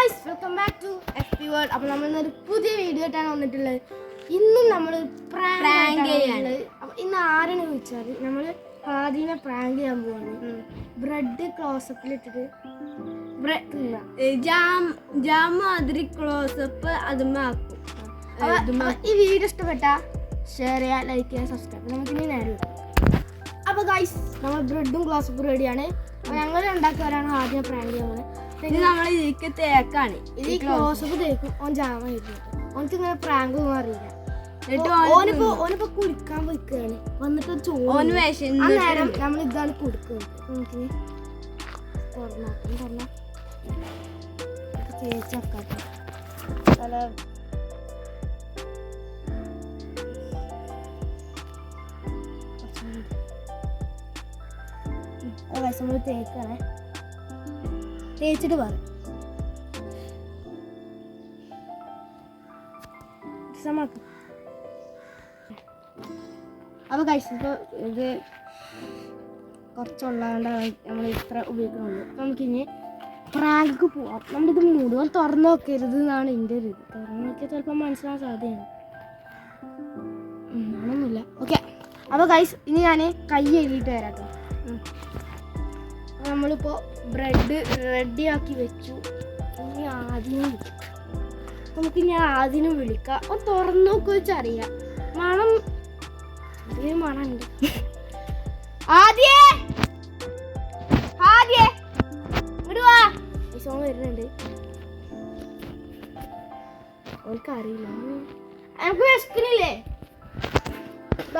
guys, welcome back to FP World. അപ്പോൾ നമ്മൾ ഒരു പുതിയ വീഡിയോ ആയിട്ടാണ് വന്നിട്ടുള്ളത്. ഇന്നും നമ്മൾ പ്രാങ്ക് ചെയ്യാണ്. അപ്പോൾ ഇന്ന് ആരാണ് ചോദിച്ചാൽ നമ്മൾ ആദ്യമേ പ്രാങ്ക് ചെയ്യാൻ പോവാണ്. ബ്രെഡ് ക്ലോസപ്പിൽ ഇട്ടിട്ട് ജാം മാതിരി ക്ലോസപ്പ് അതുമാക്കും. ഈ വീഡിയോ ഇഷ്ടപ്പെട്ടാൽ ഷെയർ ചെയ്യുക, ലൈക്ക് ചെയ്യുക, സബ്സ്ക്രൈബ്. നമുക്ക് ഇനി നേരെ വരും. അപ്പോൾ ഗൈസ്, നമ്മൾ ബ്രെഡും ക്ലോസപ്പും റെഡിയാണ്. അപ്പോൾ ഞങ്ങൾ ഉണ്ടാക്കിയവരാണ് ആദ്യം പ്രാങ്ക് ചെയ്യുന്നത്. ഇത് നമ്മൾ ഇതിക്ക് തേക്കാണ്. ഇത് ക്ലോസപ്പ് തേക്കും. ഓൻ ജാമായിരുന്നു. ഓനക്ക് ഇങ്ങനെ പ്രാങ്ക് ഒന്നും അറിയില്ല. ഓനിപ്പോ കുളിക്കാൻ പോയിക്കാണ്. വന്നിട്ട് ചോറ് നേരം നമ്മൾ ഇതാണ് കൊടുക്കുന്നത്. നമുക്ക് തുറന്നാക്കും തേച്ചാക്കാട്ടെ. നമ്മൾ തേക്കാണേ. തേച്ചിട്ട് പറ അപ്പോൾ കഴിച്ചു. ഇപ്പോൾ ഇത് കുറച്ചുള്ളതുകൊണ്ടാണ് നമ്മൾ ഇത്ര ഉപയോഗിക്കുന്നുള്ളൂ. അപ്പോൾ നമുക്കിനി പ്രാങ്ക് പോവാം. നമ്മളിത് മുഴുവൻ തുറന്നു നോക്കരുത് എന്നാണ് എൻ്റെ ഒരു ഇത്. തുറന്നു നോക്കിയാൽ ചിലപ്പോൾ മനസ്സിലാൻ സാധ്യതയാണ്. അങ്ങനൊന്നുമില്ല. ഓക്കെ, അപ്പോൾ ഗൈസ്, ഇനി ഞാൻ കൈ എഴുതിയിട്ട് വരാം കേട്ടോ. നമ്മളിപ്പോൾ ബ്രെഡ് റെഡിയാക്കി വെച്ചു. ഇനി ആദ്യം നമുക്ക് ഞാൻ ആദ്യം വിളിക്കാം. അപ്പോൾ തുറന്നു നോക്കി വെച്ചറിയാം. മണം ഇതിന് മണമുണ്ട്. ആദ്യേ ഇങ്ങോട്ട് വാ. സോൺ വരുന്നുണ്ട്. അവൾക്കറിയില്ല. എനിക്ക് വിശക്കുന്നില്ലേ?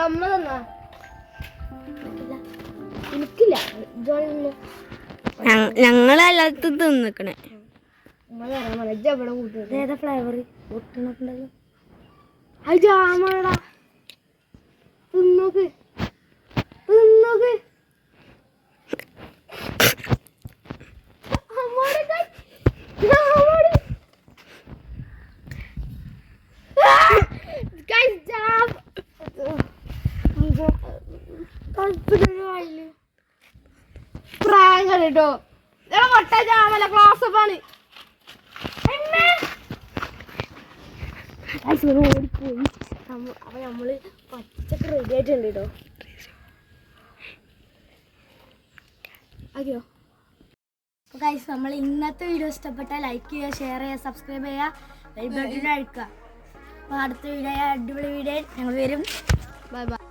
അമ്മ തന്നാ എനിക്കില്ല. ഞങ്ങളല്ലാത്ത തിന്നിക്കണേ. ഏതാ ഫ്ലേവർ ഒട്ടണുണ്ടല്ലോ? അത് ജാമാടാ. തിന്നോക്ക്. പ്രാങ്ക് കേട്ടോ. മൊട്ട ജാമല്ല, ക്ലോസപ്പാണ്. ഓടിപ്പോയി. അപ്പൊ നമ്മള് പച്ചക്ക് റെഡി ആയിട്ടുണ്ട് കേട്ടോ. അതെയോ? അപ്പോൾ ഗൈസ്, നമ്മൾ ഇന്നത്തെ വീഡിയോ ഇഷ്ടപ്പെട്ടാൽ ലൈക്ക് ചെയ്യുക, ഷെയർ ചെയ്യുക, സബ്സ്ക്രൈബ് ചെയ്യുക, ബെൽ ബട്ടൺ അടിക്കുക. അപ്പോൾ അടുത്ത വീഡിയോ അടിപൊളി വീഡിയോ ഞങ്ങൾ വരും. Bye bye.